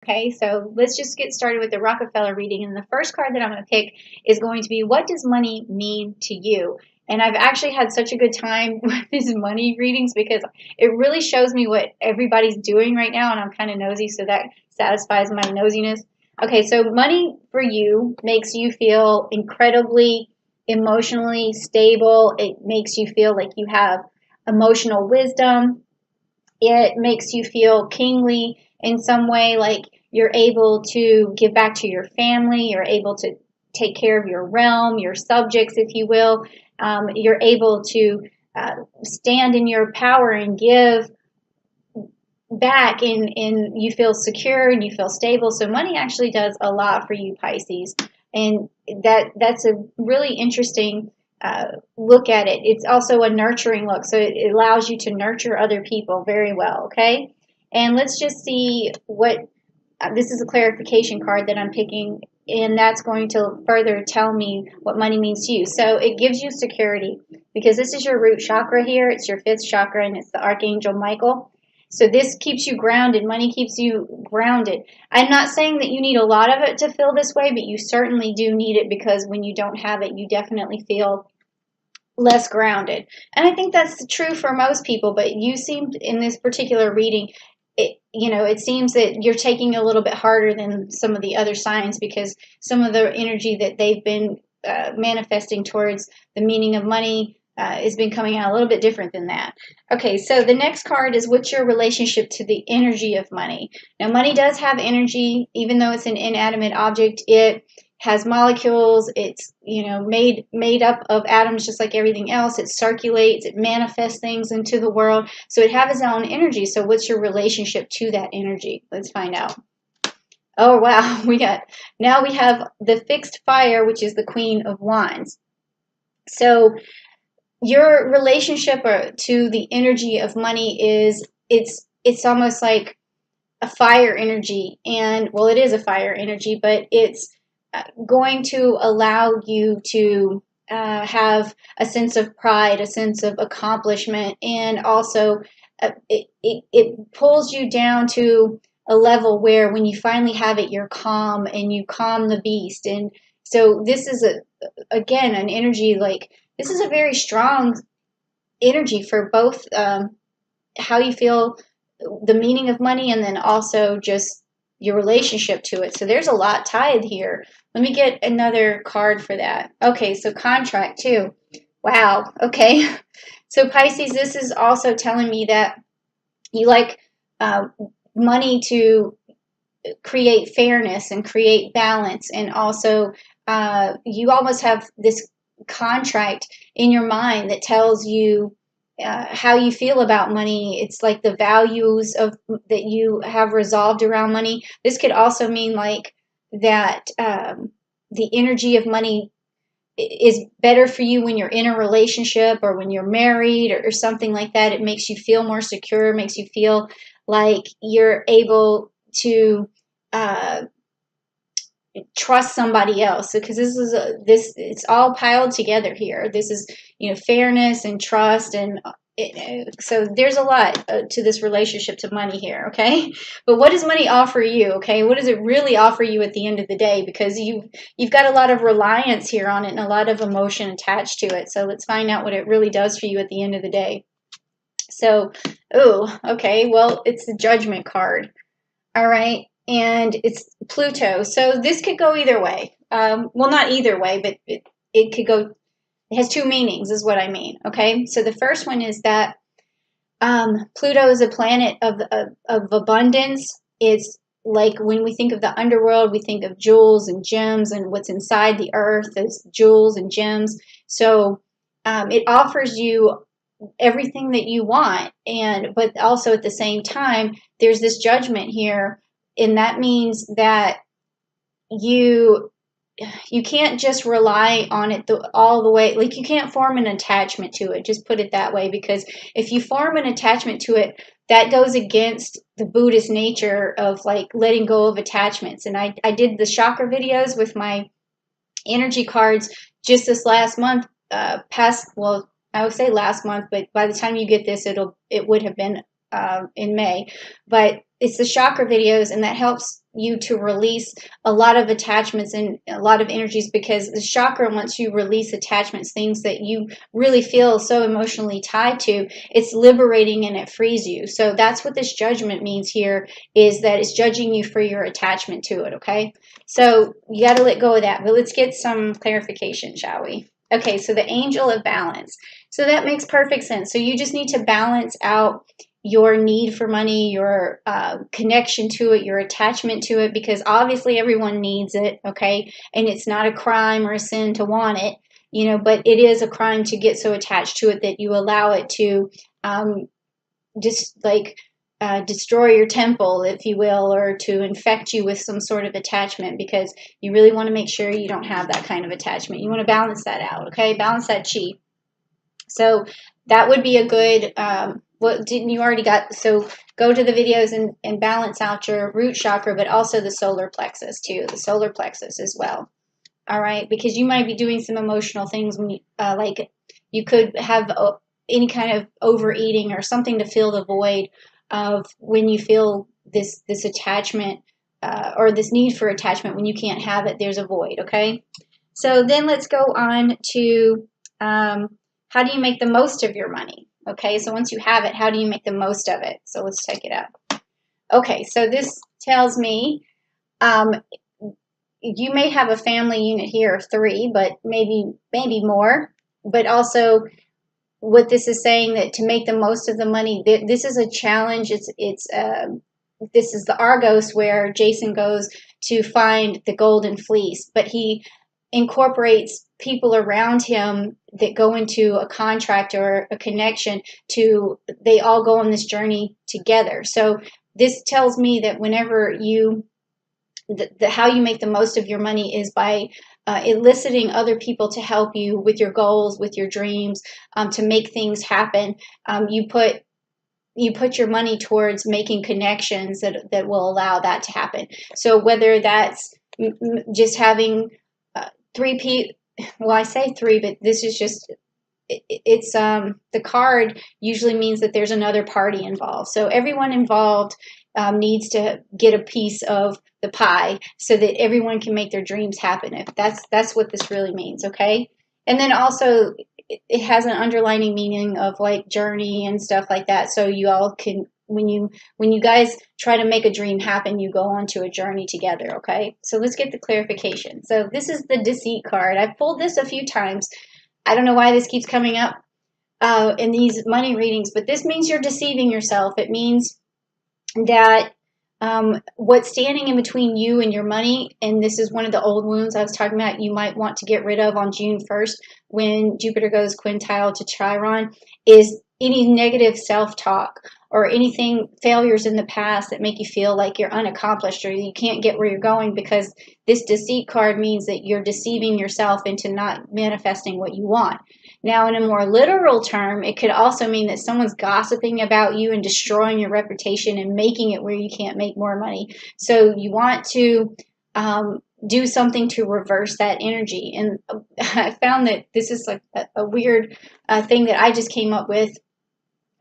Okay, so let's just get started with the Rockefeller reading. And the first card that I'm going to pick is going to be, what does money mean to you? And I've actually had such a good time with these money readings because it really shows me what everybody's doing right now. And I'm kind of nosy, so that satisfies my nosiness. Okay, so money for you makes you feel incredibly emotionally stable. It makes you feel like you have emotional wisdom. It makes you feel kingly in some way, like you're able to give back to your family, you're able to take care of your realm, your subjects, if you will. You're able to stand in your power and give back, and you feel secure and you feel stable. So money actually does a lot for you, Pisces, and that's a really interesting look at it. It's also a nurturing look, so it allows you to nurture other people very well. Okay, and let's just see what this is, a clarification card that I'm picking, and that's going to further tell me what money means to you. So it gives you security because this is your root chakra here. It's your fifth chakra, and it's the Archangel Michael. So this keeps you grounded. Money keeps you grounded. I'm not saying that you need a lot of it to feel this way, but you certainly do need it, because when you don't have it, you definitely feel less grounded. And I think that's true for most people, but you seem, in this particular reading, it seems that you're taking a little bit harder than some of the other signs, because some of the energy that they've been manifesting towards the meaning of money has been coming out a little bit different than that. Okay, so the next card is, what's your relationship to the energy of money? Now, money does have energy, even though it's an inanimate object. It has molecules. It's made up of atoms, just like everything else. It circulates. It manifests things into the world. So it has its own energy. So what's your relationship to that energy? Let's find out. Oh wow, we have the fixed fire, which is the Queen of Wands. So your relationship to the energy of money is, it's almost like a fire energy. And well, it is a fire energy, but it's going to allow you to have a sense of pride, a sense of accomplishment, and also it pulls you down to a level where when you finally have it, you're calm and you calm the beast. And so this is again an energy, like, this is a very strong energy for both how you feel, the meaning of money, and then also just your relationship to it. So there's a lot tied here. Let me get another card for that. Okay, so contract too. Wow. Okay. So Pisces, this is also telling me that you like money to create fairness and create balance, and also you almost have this contract in your mind that tells you how you feel about money. It's like the values of that you have resolved around money. This could also mean like that the energy of money is better for you when you're in a relationship or when you're married, or something like that. It makes you feel more secure, makes you feel like you're able to uh, trust somebody else, because this it's all piled together here. This is fairness and trust, and so there's a lot to this relationship to money here. Okay, but what does money offer you? Okay, what does it really offer you at the end of the day? Because you've got a lot of reliance here on it and a lot of emotion attached to it. So let's find out what it really does for you at the end of the day. So, oh, okay, well, it's the Judgment card. All right, and it's Pluto. So this could go either way. Well, not either way, but it could go. It has two meanings, is what I mean. Okay, so the first one is that Pluto is a planet of abundance. It's like when we think of the underworld, we think of jewels and gems, and what's inside the earth is jewels and gems. So it offers you everything that you want, but also at the same time, there's this judgment here, and that means that you can't just rely on it all the way. Like, you can't form an attachment to it, just put it that way, because if you form an attachment to it, that goes against the Buddhist nature of like letting go of attachments. And I did the chakra videos with my energy cards just this last month, well, I would say last month, but by the time you get this, it would have been in May. But it's the chakra videos, and that helps you to release a lot of attachments and a lot of energies, because the chakra, once you release attachments, things that you really feel so emotionally tied to, it's liberating and it frees you. So that's what this judgment means here, is that it's judging you for your attachment to it, okay? So you got to let go of that. But let's get some clarification, shall we? Okay, so the angel of balance. So that makes perfect sense. So you just need to balance out your need for money, your connection to it, your attachment to it, because obviously everyone needs it, okay? And it's not a crime or a sin to want it, you know, but it is a crime to get so attached to it that you allow it to just like destroy your temple, if you will, or to infect you with some sort of attachment, because you really want to make sure you don't have that kind of attachment. You want to balance that out, okay? Balance that chi. So that would be a good, what didn't you already got? So go to the videos and balance out your root chakra, but also the solar plexus too, the solar plexus as well. All right, because you might be doing some emotional things when you, like you could have any kind of overeating or something to fill the void of when you feel this attachment or this need for attachment. When you can't have it, there's a void, okay? So then let's go on to how do you make the most of your money? Okay, so once you have it, how do you make the most of it? So let's check it out. Okay, so this tells me you may have a family unit here of 3, but maybe more. But also, what this is saying, that to make the most of the money, this is a challenge. This is the Argos, where Jason goes to find the golden fleece, but he incorporates people around him that go into a contract or a connection to, they all go on this journey together. So this tells me that whenever you, how you make the most of your money is by eliciting other people to help you with your goals, with your dreams, to make things happen. You put your money towards making connections that will allow that to happen. So whether that's just having 3 people, well, I say 3, but this is just, it's the card usually means that there's another party involved. So everyone involved needs to get a piece of the pie so that everyone can make their dreams happen. If that's what this really means, okay? And then also it has an underlining meaning of like journey and stuff like that. So you all can, when you guys try to make a dream happen, you go on to a journey together, okay? So let's get the clarification. So this is the deceit card. I've pulled this a few times. I don't know why this keeps coming up in these money readings, but this means you're deceiving yourself. It means that what's standing in between you and your money, and this is one of the old wounds I was talking about, you might want to get rid of on June 1st when Jupiter goes quintile to Chiron, is any negative self-talk or anything, failures in the past that make you feel like you're unaccomplished or you can't get where you're going, because this deceit card means that you're deceiving yourself into not manifesting what you want. Now, in a more literal term, it could also mean that someone's gossiping about you and destroying your reputation and making it where you can't make more money. So you want to do something to reverse that energy. And I found that this is like a weird thing that I just came up with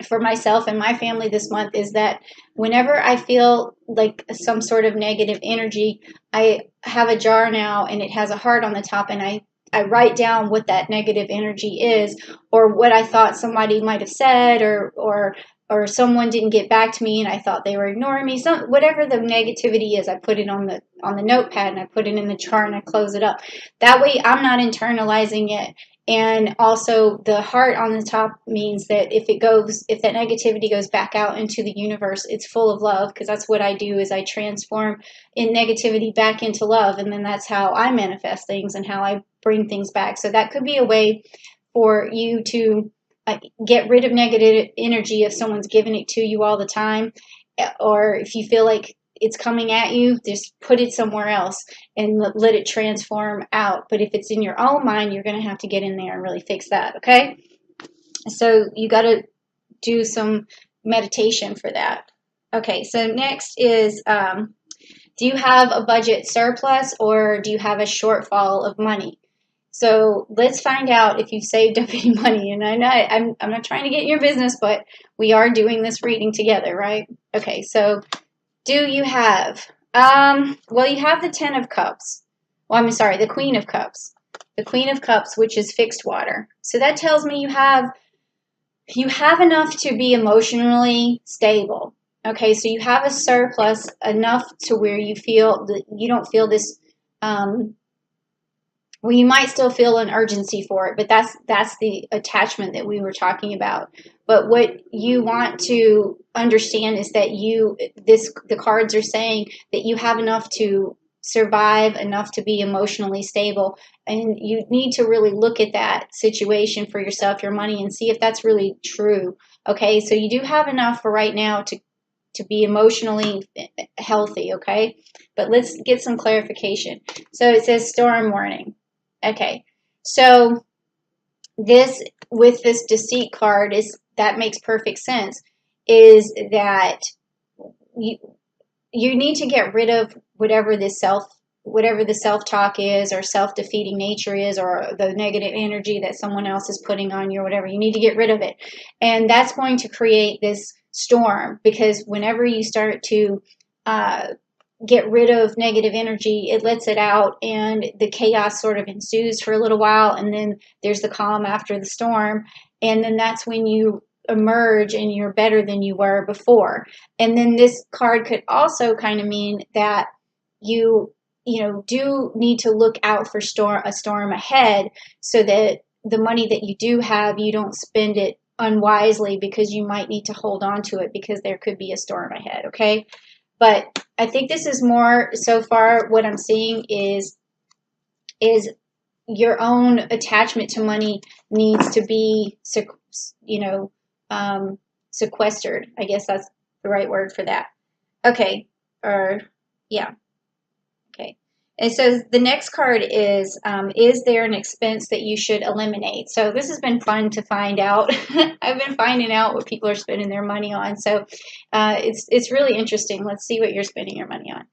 for myself and my family this month, is that whenever I feel like some sort of negative energy, I have a jar now and it has a heart on the top, and I write down what that negative energy is, or what I thought somebody might have said, or someone didn't get back to me and I thought they were ignoring me. Whatever the negativity is, I put it on the notepad and I put it in the chart and I close it up. That way I'm not internalizing it. And also the heart on the top means that if that negativity goes back out into the universe, it's full of love, because that's what I do, is I transform in negativity back into love. And then that's how I manifest things and how I bring things back. So that could be a way for you to get rid of negative energy if someone's giving it to you all the time, or if you feel like it's coming at you, just put it somewhere else and let it transform out. But if it's in your own mind, you're going to have to get in there and really fix that, okay? So you got to do some meditation for that. Okay, so next is, do you have a budget surplus or do you have a shortfall of money? So let's find out if you've saved up any money. And I know I'm not trying to get in your business, but we are doing this reading together, right? Okay, so do you have Well, you have the Ten of Cups. Well, I'm sorry, the Queen of Cups. The Queen of Cups, which is fixed water. So that tells me you have enough to be emotionally stable. Okay, so you have a surplus enough to where you feel that you don't feel this. Well, you might still feel an urgency for it, but that's the attachment that we were talking about. But what you want to understand is that the cards are saying that you have enough to survive, enough to be emotionally stable, and you need to really look at that situation for yourself, your money, and see if that's really true. Okay, so you do have enough for right now to be emotionally healthy. Okay, but let's get some clarification. So it says storm warning. Okay, so this with this deceit card is that makes perfect sense. Is that you you need to get rid of whatever the self talk is, or self defeating nature is, or the negative energy that someone else is putting on you, or whatever. You need to get rid of it, and that's going to create this storm, because whenever you start to get rid of negative energy, it lets it out, and the chaos sort of ensues for a little while, and then there's the calm after the storm, and then that's when you emerge and you're better than you were before. And then this card could also kind of mean that you do need to look out for a storm ahead, so that the money that you do have, you don't spend it unwisely, because you might need to hold on to it because there could be a storm ahead. Okay, but I think this is more, so far what I'm seeing is your own attachment to money needs to be sequestered. I guess that's the right word for that. Okay, or yeah. Okay. And so the next card is there an expense that you should eliminate? So this has been fun to find out. I've been finding out what people are spending their money on. So it's really interesting. Let's see what you're spending your money on.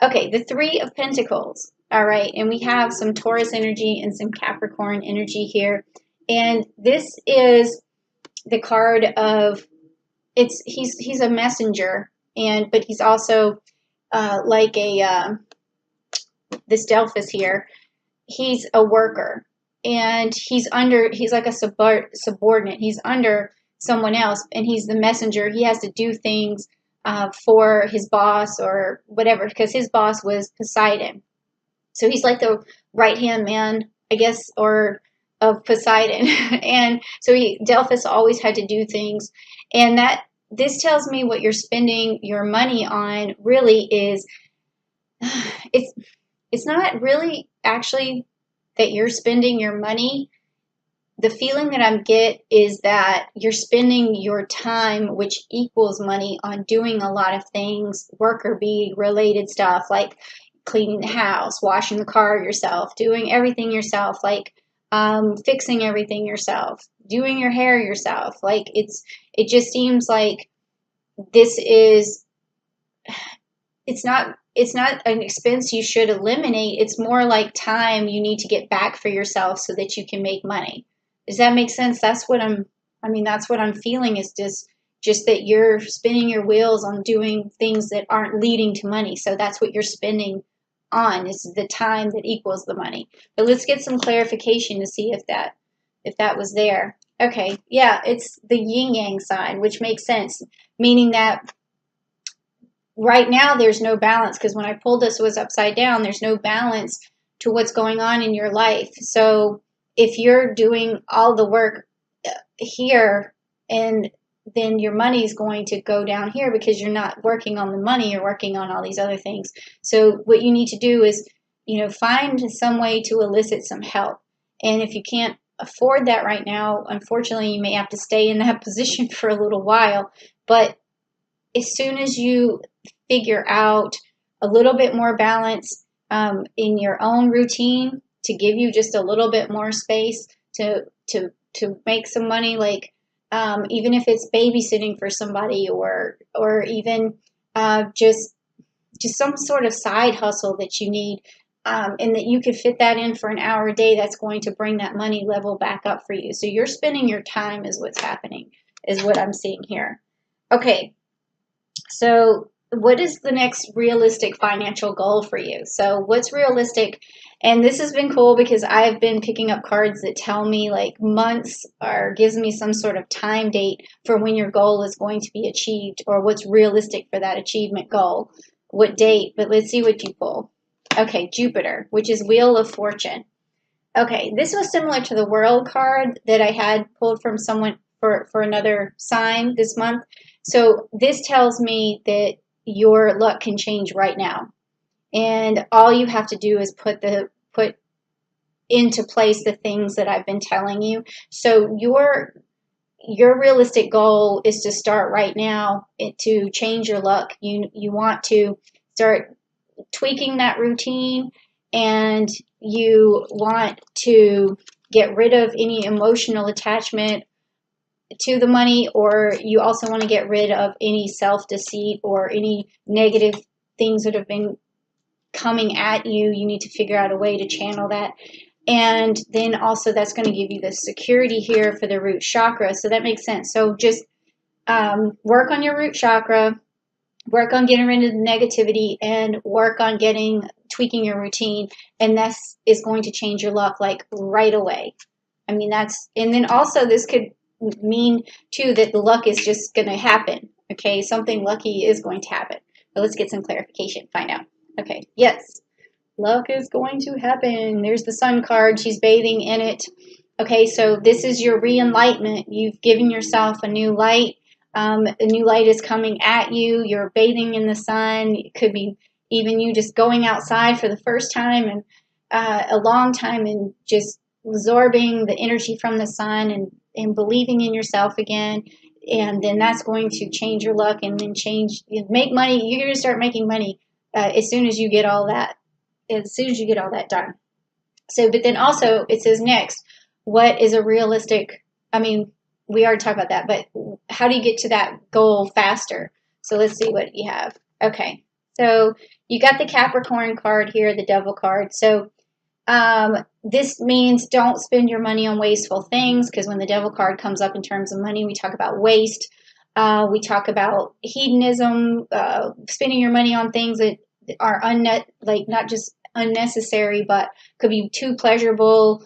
Okay, the Three of Pentacles. All right, and we have some Taurus energy and some Capricorn energy here. And this is the card of he's a messenger, but he's also like this Delphus here. He's a worker, and he's like a subordinate. He's under someone else, and he's the messenger. He has to do things for his boss or whatever, because his boss was Poseidon. So he's like the right hand man, I guess, or of Poseidon. And so Delphus always had to do things, and this tells me what you're spending your money on really is it's not really actually that you're spending your money. The feeling that I get is that you're spending your time, which equals money, on doing a lot of things, worker bee related stuff, like cleaning the house, washing the car yourself, doing everything yourself, like fixing everything yourself, doing your hair yourself. Like it just seems like this is, it's not an expense you should eliminate. It's more like time you need to get back for yourself so that you can make money. Does that make sense? That's what I'm feeling, is just that you're spinning your wheels on doing things that aren't leading to money. So that's what you're spending on, is the time that equals the money. But let's get some clarification to see if that was there. Okay, yeah, it's the yin yang sign, which makes sense, meaning that right now there's no balance, because when I pulled this, it was upside down. There's no balance to what's going on in your life. So if you're doing all the work here, and then your money is going to go down here because you're not working on the money, you're working on all these other things. So what you need to do is, find some way to elicit some help. And if you can't afford that right now, unfortunately, you may have to stay in that position for a little while. But as soon as you figure out a little bit more balance in your own routine, to give you just a little bit more space to make some money, like even if it's babysitting for somebody, or even just some sort of side hustle that you need, and that you could fit that in for an hour a day, that's going to bring that money level back up for you. So you're spending your time is what's happening, is what I'm seeing here. Okay, so what is the next realistic financial goal for you? So what's realistic? And this has been cool because I've been picking up cards that tell me like months or gives me some sort of time date for when your goal is going to be achieved or what's realistic for that achievement goal. What date? But let's see what you pull. Okay, Jupiter, which is Wheel of Fortune. Okay, this was similar to the World card that I had pulled from someone for another sign this month. So this tells me that your luck can change right now. And all you have to do is put into place the things that I've been telling you. So your realistic goal is to start right now to change your luck. You want to start tweaking that routine, and you want to get rid of any emotional attachment to the money, or you also want to get rid of any self-deceit or any negative things that have been coming at you. You need to figure out a way to channel that. And then also that's going to give you the security here for the root chakra. So that makes sense. So just work on your root chakra, work on getting rid of the negativity, and work on tweaking your routine. And that is going to change your luck like right away. I mean, and then also this could mean too that the luck is just going to happen. Okay, something lucky is going to happen. But let's get some clarification, find out. Okay, yes, luck is going to happen. There's the sun card. She's bathing in it. Okay, so this is your re-enlightenment. You've given yourself a new light. A new light is coming at you. You're bathing in the sun. It could be even you just going outside for the first time and a long time and just absorbing the energy from the sun and believing in yourself again. And then that's going to change your luck and then make money. You're going to start making money as soon as you get all that done. So, but then also it says next, what is a realistic, I mean, we already talked about that, but how do you get to that goal faster? So let's see what you have. Okay, so you got the Capricorn card here, the Devil card. So this means don't spend your money on wasteful things, because when the Devil card comes up in terms of money, we talk about waste. We talk about hedonism, spending your money on things that are not just unnecessary, but could be too pleasurable.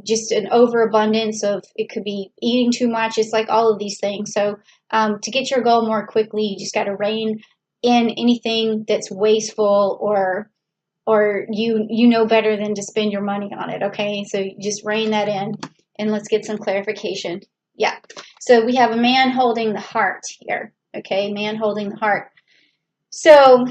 Just an overabundance of, it could be eating too much. It's like all of these things. So to get your goal more quickly, you just got to rein in anything that's wasteful or you know better than to spend your money on it. Okay, so you just rein that in, and let's get some clarification. Yeah, so we have a man holding the heart here. Okay, man holding the heart. So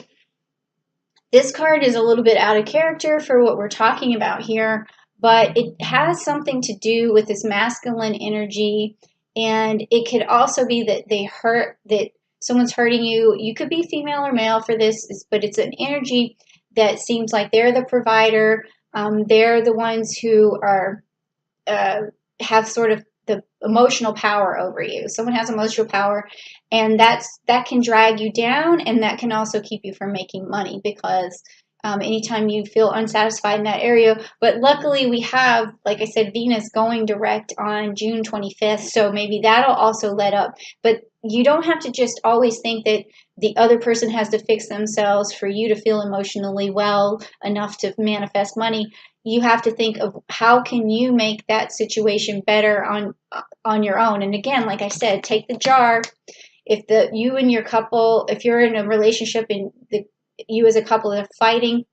this card is a little bit out of character for what we're talking about here, but it has something to do with this masculine energy, and it could also be that someone's hurting you. You could be female or male for this, but it's an energy that seems like they're the provider. They're the ones who are have sort of the emotional power over you. Someone has emotional power, and that can drag you down, and that can also keep you from making money, because anytime you feel unsatisfied in that area. But luckily we have, like I said, Venus going direct on June 25th, so maybe that'll also let up. But you don't have to just always think that the other person has to fix themselves for you to feel emotionally well enough to manifest money. You have to think of how can you make that situation better on your own. And again, like I said, take the jar. If you and your couple, if you're in a relationship and you as a couple are fighting,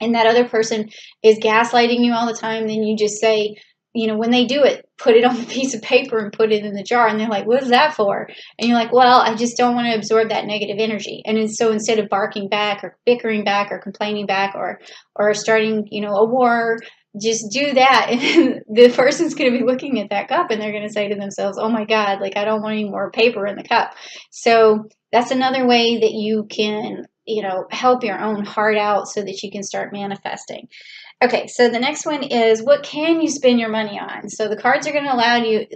and that other person is gaslighting you all the time, then you just say, when they do it, put it on a piece of paper and put it in the jar. And they're like, what is that for? And you're like, well, I just don't want to absorb that negative energy. And so instead of barking back or bickering back or complaining back or starting, a war, just do that. And the person's going to be looking at that cup and they're going to say to themselves, oh my God, like I don't want any more paper in the cup. So that's another way that you can, help your own heart out so that you can start manifesting. Okay, so the next one is, what can you spend your money on? So the cards are going to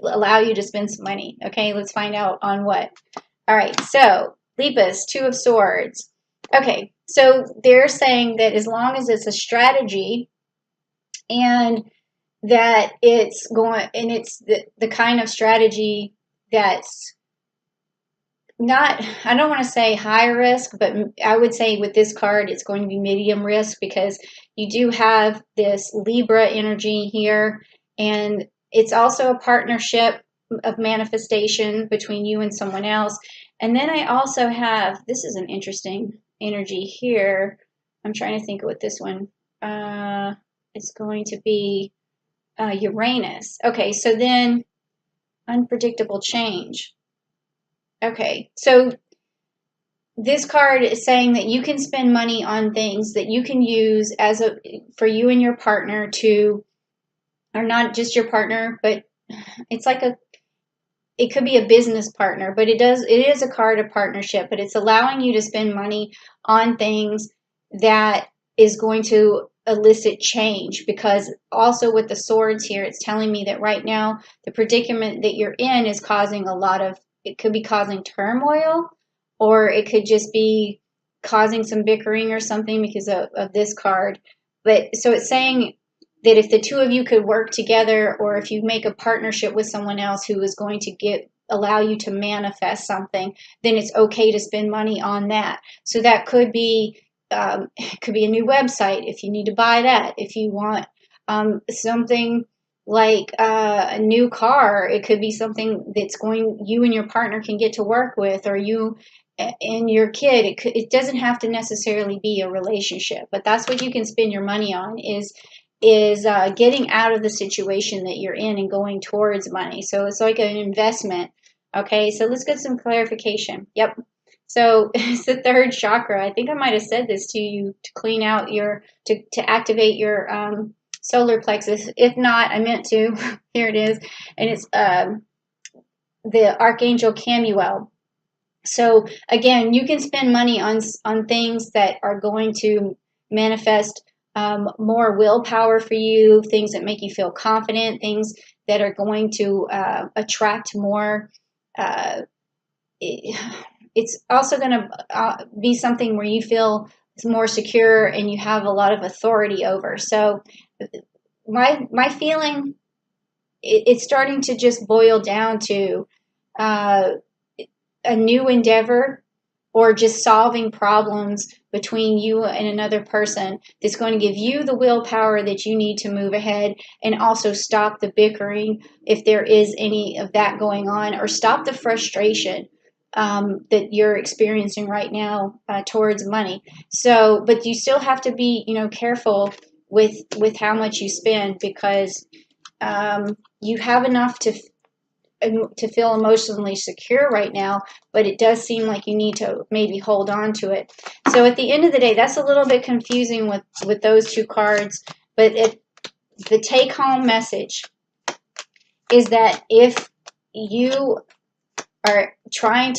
allow you to spend some money. Okay, let's find out on what. All right, so Lepus, Two of Swords. Okay, so they're saying that as long as it's a strategy and that it's the kind of strategy that's not, I don't want to say high risk, but I would say with this card, it's going to be medium risk because you do have this Libra energy here, and it's also a partnership of manifestation between you and someone else. And then I also have, this is an interesting energy here. I'm trying to think of what this one, it's going to be Uranus. Okay, so then unpredictable change. Okay, so this card is saying that you can spend money on things that you can use as a for you and your partner to, or not just your partner, but it's like a, it could be a business partner, but it is a card of partnership, but it's allowing you to spend money on things that is going to elicit change, because also with the swords here, it's telling me that right now the predicament that you're in is causing a lot of, it could be causing turmoil, or it could just be causing some bickering or something because of this card. But so it's saying that if the two of you could work together, or if you make a partnership with someone else who is going to allow you to manifest something, then it's okay to spend money on that. So that could be it could be a new website if you need to buy that. If you want something like a new car, it could be something that's going, you and your partner can get to work with, or you and your kid. It doesn't have to necessarily be a relationship, but that's what you can spend your money on, is getting out of the situation that you're in and going towards money. So it's like an investment. Okay, so let's get some clarification. Yep. So it's the third chakra. I think I might have said this to you, to clean out your, to activate your solar plexus. If not, I meant to. Here it is. And it's the Archangel Camuel. So again, you can spend money on things that are going to manifest more willpower for you, things that make you feel confident, things that are going to attract more. Uh, it's also going to be something where you feel more secure and you have a lot of authority over. So my feeling, it's starting to just boil down to uh, a new endeavor, or just solving problems between you and another person that's going to give you the willpower that you need to move ahead, and also stop the bickering if there is any of that going on, or stop the frustration that you're experiencing right now towards money. So, but you still have to be, careful with how much you spend, because you have enough to feel emotionally secure right now, but it does seem like you need to maybe hold on to it. So at the end of the day, that's a little bit confusing with those two cards, but the take home message is that if you are trying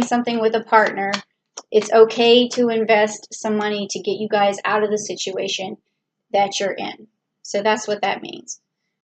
something with a partner, it's okay to invest some money to get you guys out of the situation that you're in. So that's what that means.